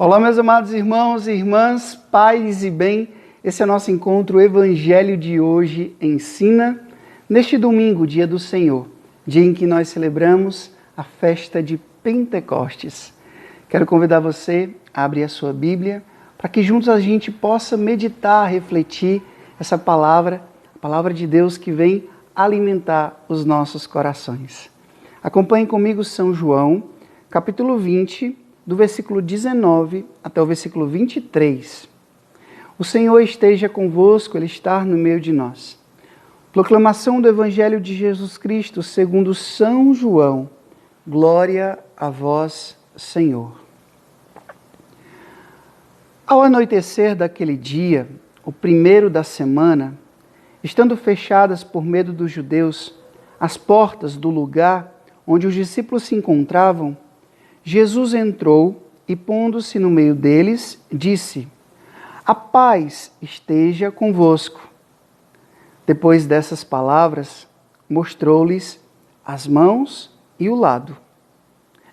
Olá, meus amados irmãos e irmãs, paz e bem. Esse é o nosso encontro, o Evangelho de hoje ensina, neste domingo, dia do Senhor, dia em que nós celebramos a festa de Pentecostes. Quero convidar você a abrir a sua Bíblia, para que juntos a gente possa meditar, refletir essa palavra, a palavra de Deus que vem alimentar os nossos corações. Acompanhe comigo São João, capítulo 20, do versículo 19 até o versículo 23. O Senhor esteja convosco, Ele está no meio de nós. Proclamação do Evangelho de Jesus Cristo, segundo São João. Glória a vós, Senhor. Ao anoitecer daquele dia, o primeiro da semana, estando fechadas por medo dos judeus as portas do lugar onde os discípulos se encontravam, Jesus entrou e, pondo-se no meio deles, disse: "A paz esteja convosco." Depois dessas palavras, mostrou-lhes as mãos e o lado.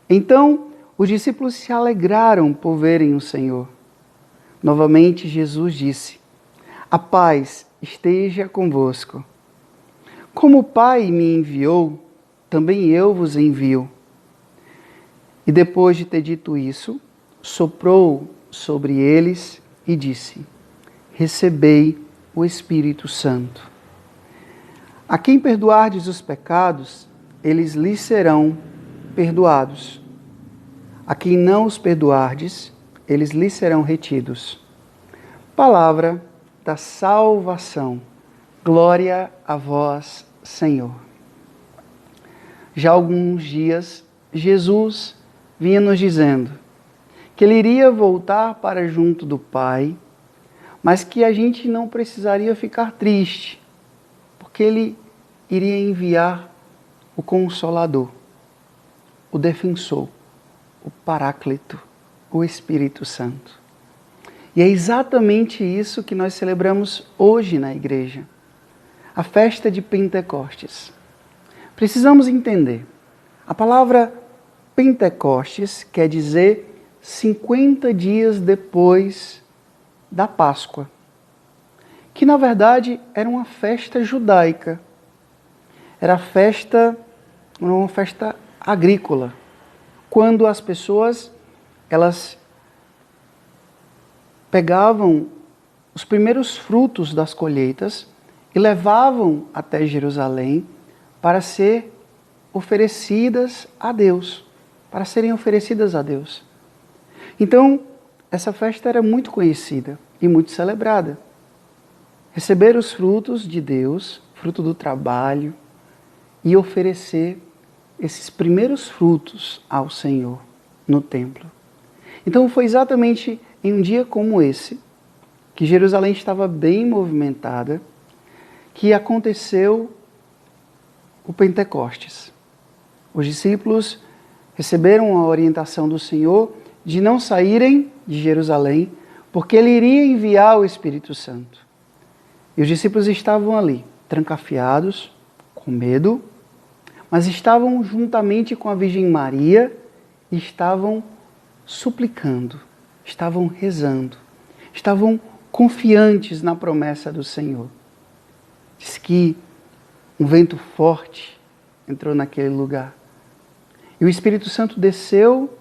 Então, os discípulos se alegraram por verem o Senhor. Novamente, Jesus disse: "A paz esteja convosco. Como o Pai me enviou, também eu vos envio." E depois de ter dito isso, soprou sobre eles e disse: "Recebei o Espírito Santo. A quem perdoardes os pecados, eles lhes serão perdoados. A quem não os perdoardes, eles lhes serão retidos." Palavra da salvação. Glória a vós, Senhor. Já há alguns dias, Jesus vinha nos dizendo que Ele iria voltar para junto do Pai, mas que a gente não precisaria ficar triste, porque Ele iria enviar o Consolador, o Defensor, o Paráclito, o Espírito Santo. E é exatamente isso que nós celebramos hoje na igreja, a festa de Pentecostes. Precisamos entender, a palavra Pentecostes quer dizer 50 dias depois da Páscoa, que na verdade era uma festa judaica, era uma festa agrícola, quando as pessoas elas pegavam os primeiros frutos das colheitas e levavam até Jerusalém para ser oferecidas a Deus, para serem oferecidas a Deus. Então, essa festa era muito conhecida e muito celebrada. Receber os frutos de Deus, fruto do trabalho, e oferecer esses primeiros frutos ao Senhor no templo. Então, foi exatamente em um dia como esse, que Jerusalém estava bem movimentada, que aconteceu o Pentecostes. Os discípulos receberam a orientação do Senhor de não saírem de Jerusalém, porque Ele iria enviar o Espírito Santo. E os discípulos estavam ali, trancafiados, com medo, mas estavam juntamente com a Virgem Maria e estavam suplicando, estavam rezando, estavam confiantes na promessa do Senhor. Diz que um vento forte entrou naquele lugar. E o Espírito Santo desceu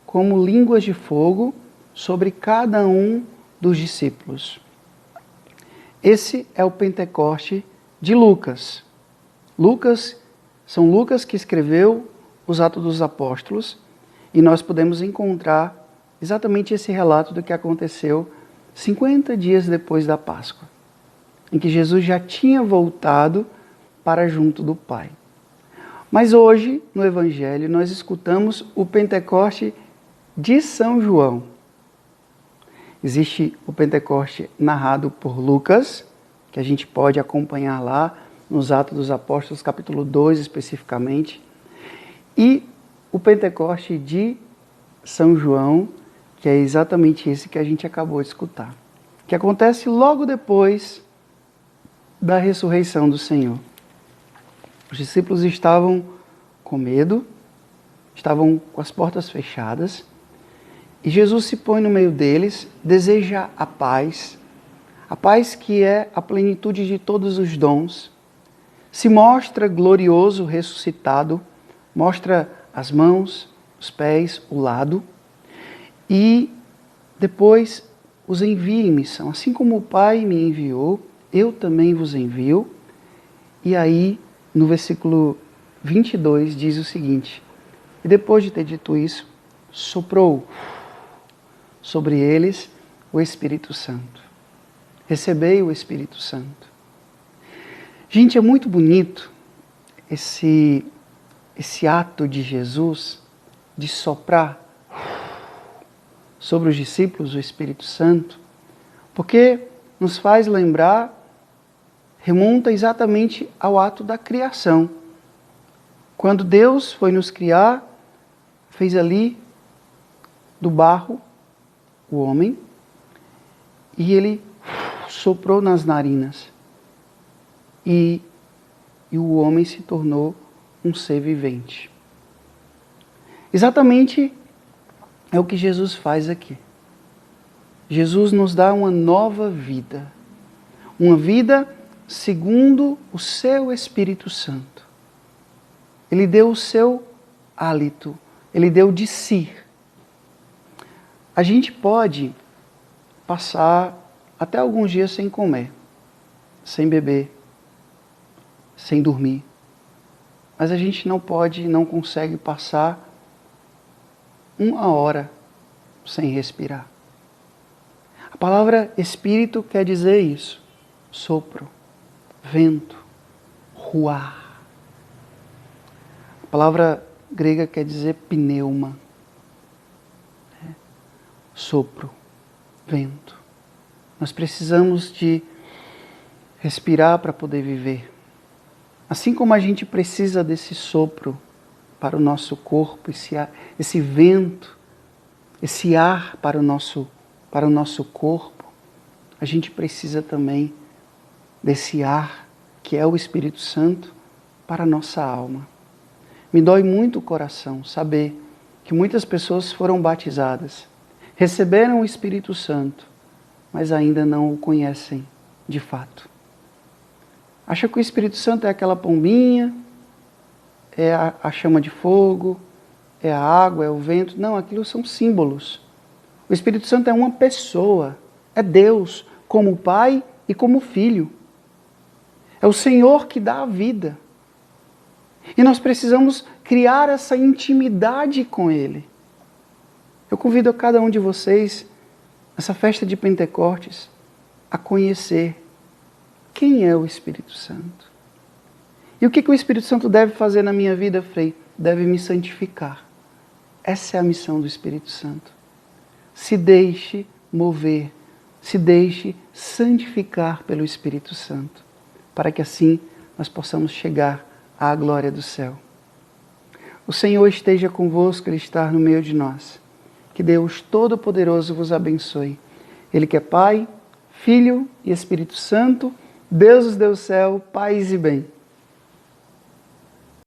como línguas de fogo sobre cada um dos discípulos. Esse é o Pentecoste de Lucas. São Lucas que escreveu os Atos dos Apóstolos, e nós podemos encontrar exatamente esse relato do que aconteceu 50 dias depois da Páscoa, em que Jesus já tinha voltado para junto do Pai. Mas hoje, no Evangelho, nós escutamos o Pentecoste de São João. Existe o Pentecoste narrado por Lucas, que a gente pode acompanhar lá nos Atos dos Apóstolos, capítulo 2 especificamente, e o Pentecoste de São João, que é exatamente esse que a gente acabou de escutar, que acontece logo depois da ressurreição do Senhor. Os discípulos estavam com medo, estavam com as portas fechadas, E Jesus se põe no meio deles, deseja a paz que é a plenitude de todos os dons, se mostra glorioso, ressuscitado, mostra as mãos, os pés, o lado, e depois os envia em missão. Assim como o Pai me enviou, eu também vos envio. E aí, no versículo 22, diz o seguinte: e depois de ter dito isso, soprou sobre eles o Espírito Santo. Recebei o Espírito Santo. Gente, é muito bonito esse ato de Jesus de soprar sobre os discípulos o Espírito Santo, porque nos faz lembrar, remonta exatamente ao ato da criação. Quando Deus foi nos criar, fez ali do barro o homem e ele soprou nas narinas e o homem se tornou um ser vivente. Exatamente é o que Jesus faz aqui. Jesus nos dá uma nova vida. Uma vida segundo o seu Espírito Santo. Ele deu o seu hálito. Ele deu de si. A gente pode passar até alguns dias sem comer, sem beber, sem dormir. Mas a gente não consegue passar 1 hora sem respirar. A palavra espírito quer dizer isso. Sopro, vento, ruar. A palavra grega quer dizer pneuma. Sopro, vento. Nós precisamos de respirar para poder viver. Assim como a gente precisa desse sopro para o nosso corpo, esse vento, esse ar para o nosso corpo, a gente precisa também desse ar que é o Espírito Santo para a nossa alma. Me dói muito o coração saber que muitas pessoas foram batizadas, receberam o Espírito Santo, mas ainda não o conhecem de fato. Acha que o Espírito Santo é aquela pombinha, é a chama de fogo, é a água, é o vento. Não, aquilo são símbolos. O Espírito Santo é uma pessoa, é Deus, como Pai e como Filho. É o Senhor que dá a vida. E nós precisamos criar essa intimidade com Ele. Eu convido a cada um de vocês, nessa festa de Pentecostes, a conhecer quem é o Espírito Santo. E o que o Espírito Santo deve fazer na minha vida, Frei? Deve me santificar. Essa é a missão do Espírito Santo. Se deixe mover, se deixe santificar pelo Espírito Santo, para que assim nós possamos chegar à glória do céu. O Senhor esteja convosco, Ele está no meio de nós. Que Deus Todo-Poderoso vos abençoe. Ele que é Pai, Filho e Espírito Santo, Deus do céu, paz e bem.